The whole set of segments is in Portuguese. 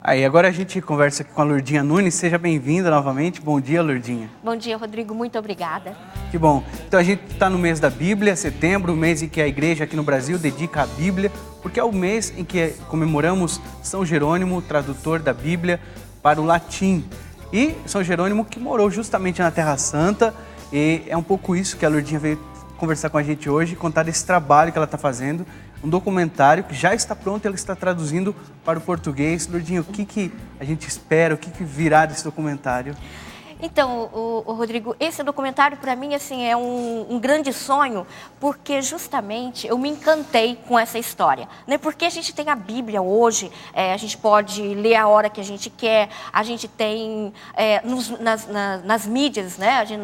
Aí, agora a gente conversa aqui com a Lourdinha Nunes. Seja bem-vinda novamente. Bom dia, Lourdinha. Bom dia, Rodrigo. Muito obrigada. Que bom. Então, a gente está no mês da Bíblia, setembro, o mês em que a igreja aqui no Brasil dedica a Bíblia, porque é o mês em que comemoramos São Jerônimo, tradutor da Bíblia para o latim. E São Jerônimo que morou justamente na Terra Santa, e é um pouco isso que a Lourdinha veio conversar com a gente hoje, contar desse trabalho que ela está fazendo, um documentário que já está pronto, ela está traduzindo para o português. Lourdinha, o que a gente espera, o que virá desse documentário? Então, Rodrigo, esse documentário para mim assim, é um grande sonho, porque justamente eu me encantei com essa história. Né? Porque a gente tem a Bíblia hoje, a gente pode ler a hora que a gente quer, a gente tem nas mídias, né? A gente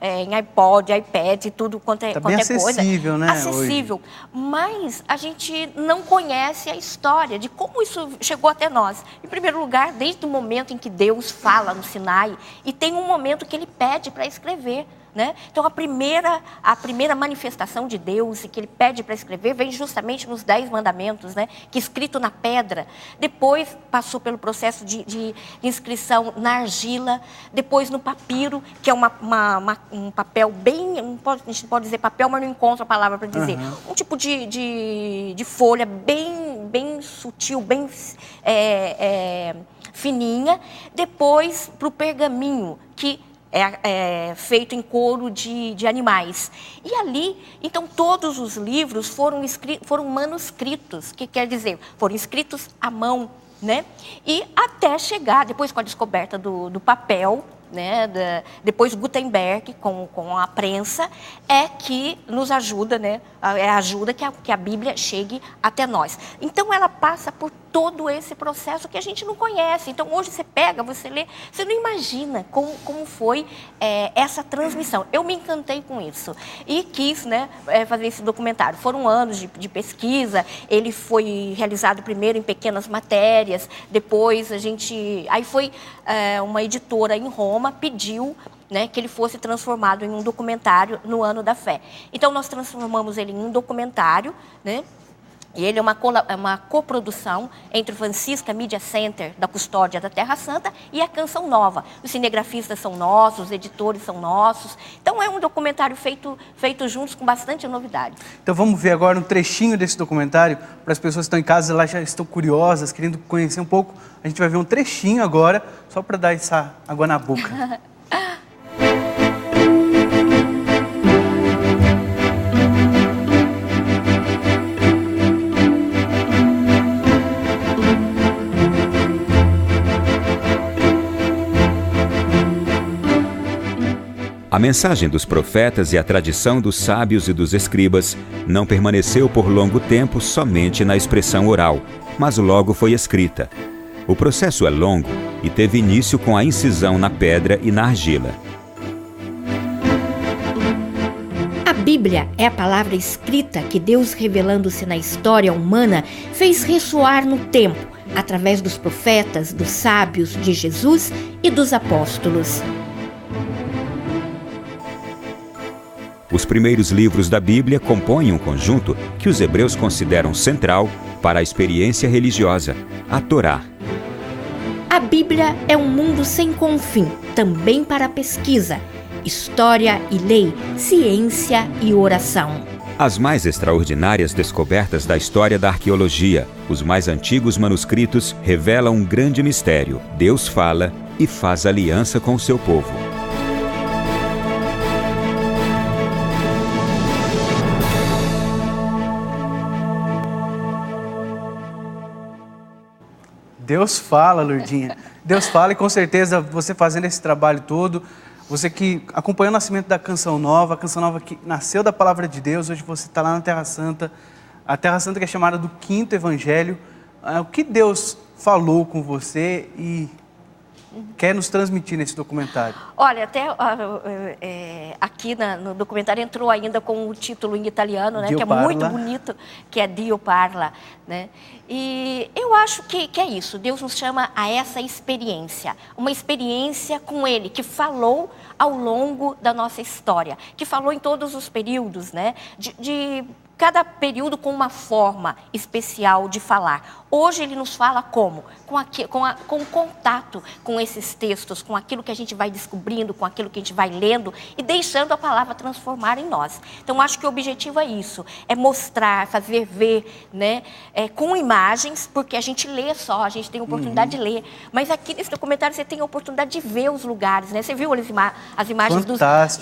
em iPod, iPad, tudo quanto é bem acessível, coisa. Né, acessível, hoje. Mas a gente não conhece a história de como isso chegou até nós. Em primeiro lugar, desde o momento em que Deus fala no Sinai, e tem um momento que ele pede para escrever, né? Então a primeira manifestação de Deus e que ele pede para escrever vem justamente nos 10 mandamentos, né? Que escrito na pedra, depois passou pelo processo de inscrição na argila, depois no papiro, que é um papel bem, a gente pode dizer papel, mas não encontro a palavra para dizer, um tipo de folha bem sutil, bem fininha, depois para o pergaminho, que é feito em couro de animais. E ali, então, todos os livros foram manuscritos, que quer dizer, foram escritos à mão, né? E até chegar, depois com a descoberta do papel, né, depois Gutenberg com a prensa, é que nos ajuda, né, ajuda que a Bíblia chegue até nós. Então ela passa por todo esse processo que a gente não conhece. Então hoje você pega, você lê, você não imagina como foi essa transmissão. Eu me encantei com isso e quis, né, fazer esse documentário. Foram anos de pesquisa, ele foi realizado primeiro em pequenas matérias, depois aí foi uma editora em Roma, pediu, né, que ele fosse transformado em um documentário no Ano da Fé. Então nós transformamos ele em um documentário, né? E ele é uma coprodução entre o Francisca Media Center, da Custódia da Terra Santa, e a Canção Nova. Os cinegrafistas são nossos, os editores são nossos. Então é um documentário feito juntos com bastante novidade. Então vamos ver agora um trechinho desse documentário, para as pessoas que estão em casa, elas já estão curiosas, querendo conhecer um pouco. A gente vai ver um trechinho agora, só para dar essa água na boca. A mensagem dos profetas e a tradição dos sábios e dos escribas não permaneceu por longo tempo somente na expressão oral, mas logo foi escrita. O processo é longo e teve início com a incisão na pedra e na argila. A Bíblia é a palavra escrita que Deus, revelando-se na história humana, fez ressoar no tempo, através dos profetas, dos sábios, de Jesus e dos apóstolos. Os primeiros livros da Bíblia compõem um conjunto que os hebreus consideram central para a experiência religiosa, a Torá. A Bíblia é um mundo sem confim, também para a pesquisa, história e lei, ciência e oração. As mais extraordinárias descobertas da história da arqueologia, os mais antigos manuscritos, revelam um grande mistério. Deus fala e faz aliança com o seu povo. Deus fala, Lourdinha. Deus fala, e com certeza você fazendo esse trabalho todo, você que acompanhou o nascimento da Canção Nova, a Canção Nova que nasceu da Palavra de Deus, hoje você está lá na Terra Santa, a Terra Santa que é chamada do Quinto Evangelho. O que Deus falou com você e quer nos transmitir nesse documentário? Olha, até aqui no documentário entrou ainda com o título em italiano, né, Dio que é Parla. muito bonito, que é Dio Parla, né? E eu acho que é isso, Deus nos chama a essa experiência, uma experiência com Ele, que falou ao longo da nossa história, que falou em todos os períodos, né, de cada período com uma forma especial de falar. Hoje ele nos fala como? Com o contato com esses textos, com aquilo que a gente vai descobrindo, com aquilo que a gente vai lendo e deixando a palavra transformar em nós. Então, acho que o objetivo é isso, é mostrar, fazer ver, né, com imagens, porque a gente lê só, a gente tem a oportunidade de ler. Mas aqui nesse documentário você tem a oportunidade de ver os lugares, né? Você viu as imagens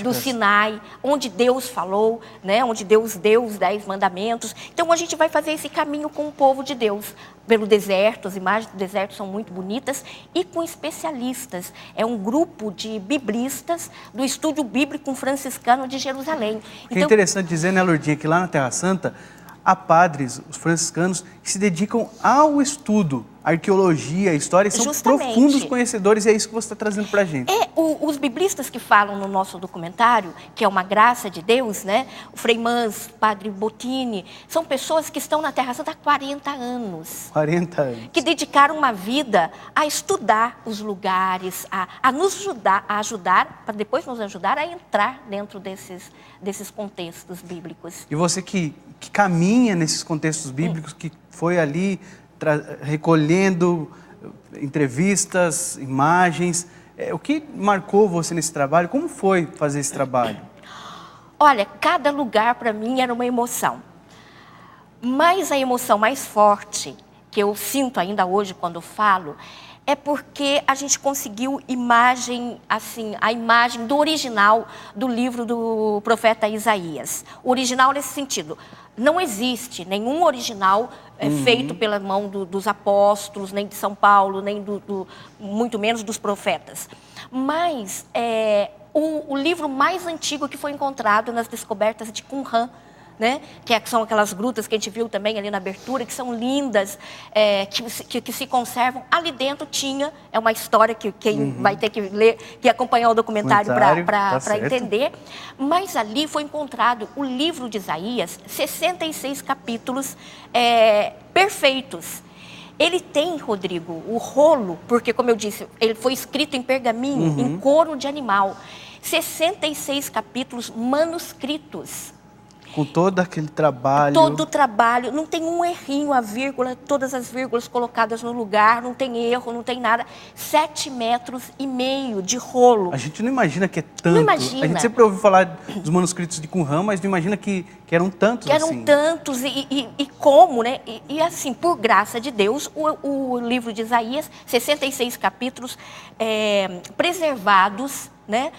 do Sinai, onde Deus falou, né? Onde Deus deu os 10 mandamentos. Então, a gente vai fazer esse caminho com o povo de Deus, pelo deserto, as imagens do deserto são muito bonitas, e com especialistas. É um grupo de biblistas do Estúdio Bíblico Franciscano de Jerusalém. É interessante dizer, né, Lourdinha, que lá na Terra Santa há padres, os franciscanos, que se dedicam ao estudo, arqueologia, história, e são profundos conhecedores, e é isso que você está trazendo para a gente. Os biblistas que falam no nosso documentário, que é uma graça de Deus, né? O Frei Mans, Padre Bottini, são pessoas que estão na Terra Santa há 40 anos. 40 anos. Que dedicaram uma vida a estudar os lugares, a nos ajudar, para depois nos ajudar a entrar dentro desses contextos bíblicos. E você que caminha nesses contextos bíblicos, que foi ali recolhendo entrevistas, imagens, o que marcou você nesse trabalho? Como foi fazer esse trabalho? Olha, cada lugar para mim era uma emoção. Mas a emoção mais forte, que eu sinto ainda hoje quando falo, é porque a gente conseguiu a imagem do original do livro do profeta Isaías. O original nesse sentido. Não existe nenhum original feito pela mão dos apóstolos, nem de São Paulo, nem muito menos dos profetas. Mas o livro mais antigo que foi encontrado nas descobertas de Qumran, né? Que são aquelas grutas que a gente viu também ali na abertura, que são lindas, que se conservam. Ali dentro é uma história que quem vai ter que ler, que acompanhar o documentário para entender. Mas ali foi encontrado o livro de Isaías, 66 capítulos perfeitos. Ele tem, Rodrigo, o rolo, porque, como eu disse, ele foi escrito em pergaminho, em couro de animal. 66 capítulos manuscritos. Com todo aquele trabalho. Todo o trabalho, não tem um errinho, a vírgula, todas as vírgulas colocadas no lugar, não tem erro, não tem nada. 7,5 metros de rolo. A gente não imagina que é tanto. Não imagina. A gente sempre ouviu falar dos manuscritos de Qumran, mas não imagina que eram tantos assim. Que eram tantos, e como, né? E assim, por graça de Deus, o livro de Isaías, 66 capítulos preservados, né?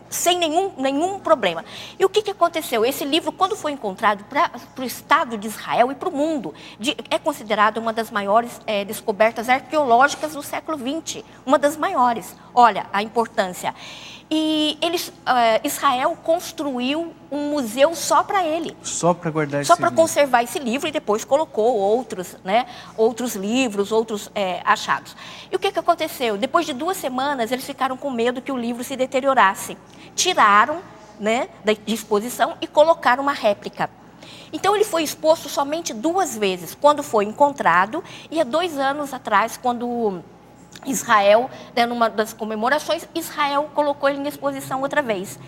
Sem nenhum problema. E o que aconteceu? Esse livro, quando foi encontrado para o Estado de Israel e para o mundo, é considerado uma das maiores descobertas arqueológicas do século XX. Uma das maiores. Olha a importância. E Israel construiu um museu só para ele. Só para guardar Só para conservar esse livro, e depois colocou outros livros, outros achados. E o que aconteceu? Depois de 2 semanas, eles ficaram com medo que o livro se deteriorasse. Tiraram, né, de exposição e colocaram uma réplica. Então, ele foi exposto somente 2 vezes, quando foi encontrado, e há 2 anos atrás, quando Israel, numa das comemorações, Israel colocou ele em exposição outra vez.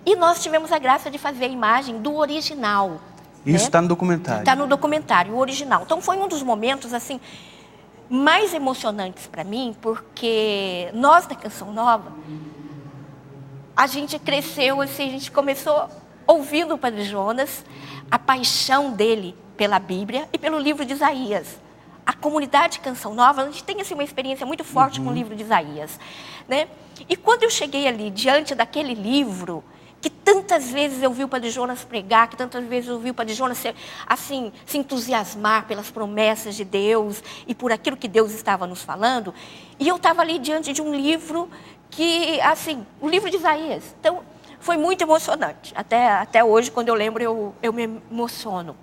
E nós tivemos a graça de fazer a imagem do original. Isso está no documentário. Está no documentário, o original. Então, foi um dos momentos, assim, mais emocionantes para mim, porque nós da Canção Nova, a gente cresceu, assim, a gente começou ouvindo o Padre Jonas, a paixão dele pela Bíblia e pelo livro de Isaías. A comunidade Canção Nova, a gente tem assim, uma experiência muito forte com o livro de Isaías, né? E quando eu cheguei ali, diante daquele livro, que tantas vezes eu vi o Padre Jonas pregar, que tantas vezes eu vi o Padre Jonas assim, se entusiasmar pelas promessas de Deus e por aquilo que Deus estava nos falando, e eu estava ali diante de um livro que, assim, o livro de Isaías. Então, foi muito emocionante. Até hoje, quando eu lembro, eu me emociono.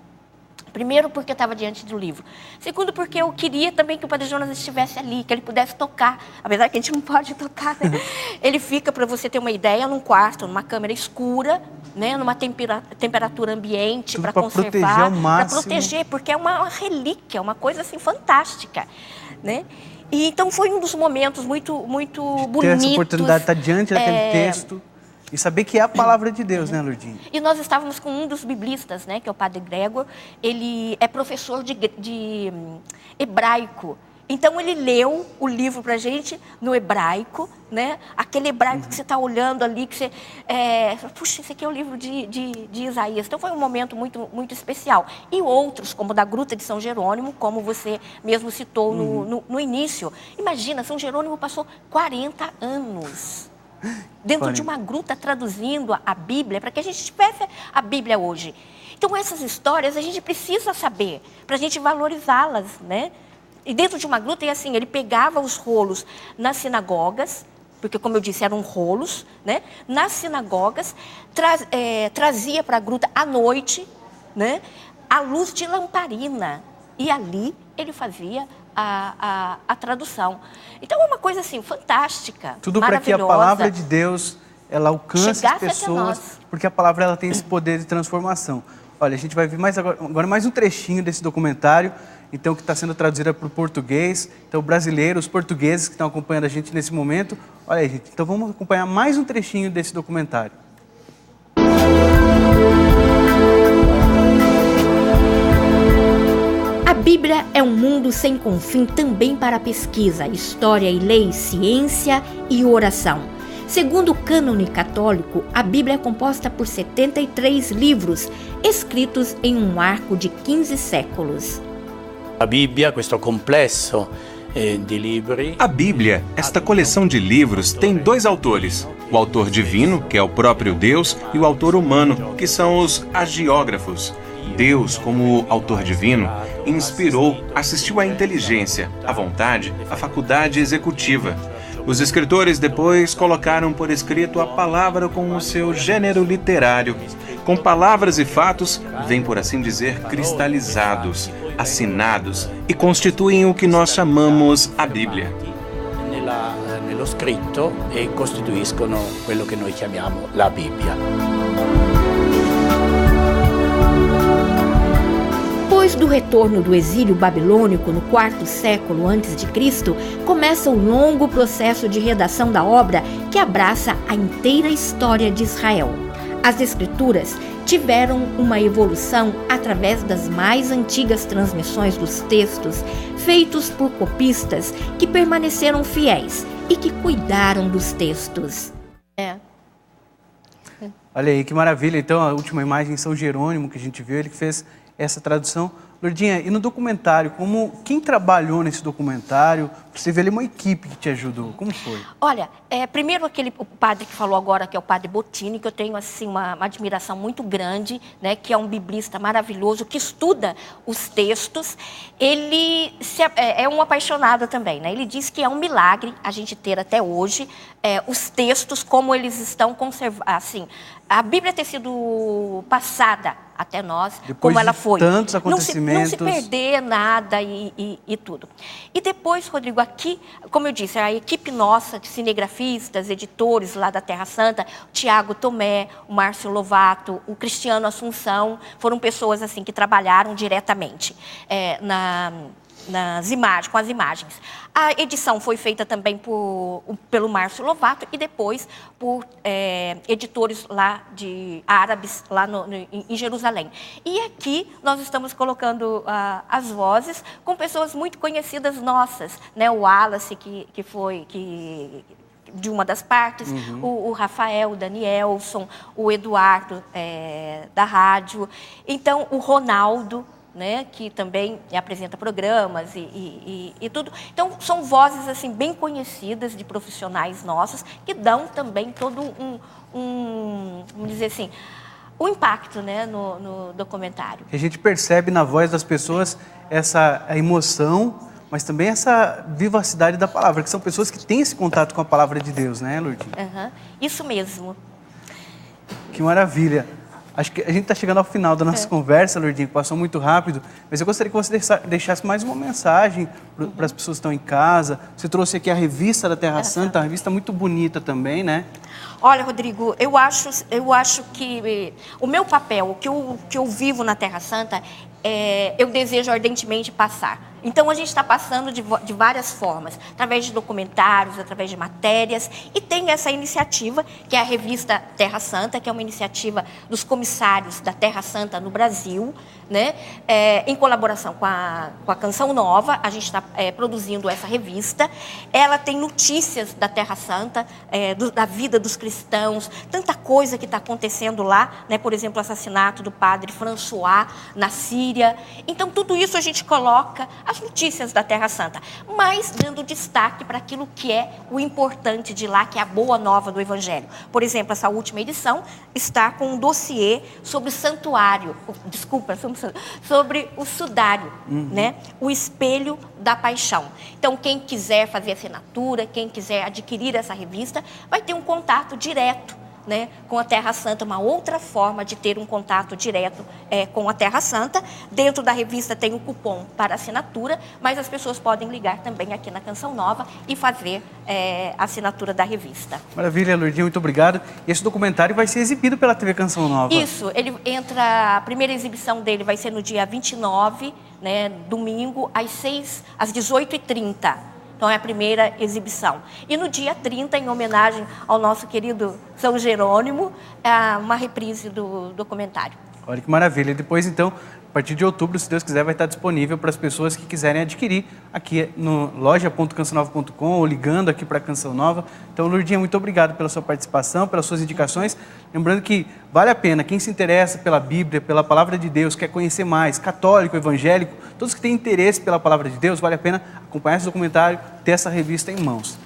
Primeiro, porque eu estava diante do livro. Segundo, porque eu queria também que o Padre Jonas estivesse ali, que ele pudesse tocar. Apesar que a gente não pode tocar, né? Ele fica, para você ter uma ideia, num quarto, numa câmera escura, né? Numa temperatura ambiente, para conservar. Para proteger ao máximo. Para proteger, porque é uma relíquia, uma coisa assim fantástica, né? E então foi um dos momentos muito bonitos. Ter essa oportunidade de estar diante daquele texto. E saber que é a palavra de Deus, né, Lourdinha? E nós estávamos com um dos biblistas, né, que é o Padre Gregor. Ele é professor de hebraico. Então, ele leu o livro para a gente no hebraico, né? Aquele hebraico que você está olhando ali, que você... puxa, esse aqui é o livro de Isaías. Então, foi um momento muito, muito especial. E outros, como o da Gruta de São Jerônimo, como você mesmo citou no início. Imagina, São Jerônimo passou 40 anos dentro de uma gruta traduzindo a Bíblia, para que a gente tivesse a Bíblia hoje. Então, essas histórias a gente precisa saber, para a gente valorizá-las, né? E dentro de uma gruta, e assim, ele pegava os rolos nas sinagogas, porque, como eu disse, eram rolos, né? Nas sinagogas, trazia para a gruta à noite, né? À luz de lamparina. E ali ele fazia a tradução. Então, é uma coisa assim, fantástica, tudo para que a palavra de Deus, ela alcance as chegasse pessoas, porque a palavra ela tem esse poder de transformação. Olha, a gente vai ver agora mais um trechinho desse documentário, então, que está sendo traduzida para o português. Então, brasileiros, os portugueses que estão acompanhando a gente nesse momento. Olha aí, gente. Então, vamos acompanhar mais um trechinho desse documentário. A Bíblia é um mundo sem confim também para a pesquisa, história e lei, ciência e oração. Segundo o cânone católico, a Bíblia é composta por 73 livros, escritos em um arco de 15 séculos. A Bíblia, questo complesso di libri. A Bíblia, esta coleção de livros, tem dois autores. O autor divino, que é o próprio Deus, e o autor humano, que são os hagiógrafos. Deus, como autor divino, inspirou, assistiu à inteligência, à vontade, à faculdade executiva. Os escritores depois colocaram por escrito a palavra com o seu gênero literário. Com palavras e fatos, vêm, por assim dizer, cristalizados, assinados e constituem o que nós chamamos a Bíblia. Nello scritto e costituiscono quello che noi chiamiamo la Bibbia. Depois do retorno do exílio babilônico no IV século a.C., começa o longo processo de redação da obra que abraça a inteira história de Israel. As escrituras tiveram uma evolução através das mais antigas transmissões dos textos, feitos por copistas que permaneceram fiéis e que cuidaram dos textos. Olha aí, que maravilha. Então, a última imagem em São Jerônimo que a gente viu, ele que fez essa tradução. Lourdinha, e no documentário, quem trabalhou nesse documentário? Você vê ali uma equipe que te ajudou, como foi? Olha, primeiro o padre que falou agora, que é o padre Bottini, que eu tenho assim, uma admiração muito grande, né, que é um biblista maravilhoso, que estuda os textos. Ele é um apaixonado também, né? Ele diz que é um milagre a gente ter até hoje os textos como eles estão conservados, assim, a Bíblia ter sido passada até nós, depois como ela foi. Tantos acontecimentos. Não se perder nada e tudo. E depois, Rodrigo, aqui, como eu disse, a equipe nossa de cinegrafistas, editores lá da Terra Santa, o Tiago Tomé, o Márcio Lovato, o Cristiano Assunção, foram pessoas assim que trabalharam diretamente nas imagens, com as imagens. A edição foi feita também pelo Márcio Lovato e depois por editores lá de árabes lá em Jerusalém. E aqui nós estamos colocando as vozes com pessoas muito conhecidas nossas, né? O Wallace, que foi de uma das partes, o Rafael, o Danielson, o Eduardo da rádio, então o Ronaldo, né, que também apresenta programas e tudo. Então, são vozes assim, bem conhecidas de profissionais nossos que dão também todo vamos dizer assim, um impacto, né, no documentário. A gente percebe na voz das pessoas a emoção, mas também essa vivacidade da palavra, que são pessoas que têm esse contato com a palavra de Deus, né, Lourdinha? Isso mesmo. Que maravilha. Acho que a gente está chegando ao final da nossa conversa, Lourdinha, que passou muito rápido, mas eu gostaria que você deixasse mais uma mensagem para as pessoas que estão em casa. Você trouxe aqui a revista da Terra Santa, uma revista muito bonita também, né? Olha, Rodrigo, eu acho que o meu papel, o que eu vivo na Terra Santa, eu desejo ardentemente passar. Então, a gente está passando de várias formas, através de documentários, através de matérias, e tem essa iniciativa, que é a revista Terra Santa, que é uma iniciativa dos comissários da Terra Santa no Brasil, né? Em colaboração com a Canção Nova, a gente está produzindo essa revista. Ela tem notícias da Terra Santa, da vida dos cristãos, tanta coisa que está acontecendo lá, né? Por exemplo, o assassinato do padre François na Síria. Então, tudo isso a gente coloca as notícias da Terra Santa, mas dando destaque para aquilo que é o importante de lá, que é a boa nova do Evangelho. Por exemplo, essa última edição está com um dossiê sobre o santuário, sobre o sudário, né? O espelho da paixão. Então, quem quiser fazer assinatura, quem quiser adquirir essa revista, vai ter um contato direto, né, com a Terra Santa, uma outra forma de ter um contato direto com a Terra Santa. Dentro da revista tem o cupom para assinatura, mas as pessoas podem ligar também aqui na Canção Nova e fazer a assinatura da revista. Maravilha, Lourdinha, muito obrigado. E esse documentário vai ser exibido pela TV Canção Nova? Isso, a primeira exibição dele vai ser no dia 29, né, domingo, às 18h30. Então, é a primeira exibição. E no dia 30, em homenagem ao nosso querido São Jerônimo, uma reprise do documentário. Olha que maravilha. Depois, então, a partir de outubro, se Deus quiser, vai estar disponível para as pessoas que quiserem adquirir aqui no loja.cançãonova.com ou ligando aqui para a Canção Nova. Então, Lourdinha, muito obrigado pela sua participação, pelas suas indicações. Lembrando que vale a pena, quem se interessa pela Bíblia, pela Palavra de Deus, quer conhecer mais, católico, evangélico, todos que têm interesse pela Palavra de Deus, vale a pena acompanhar esse documentário, ter essa revista em mãos.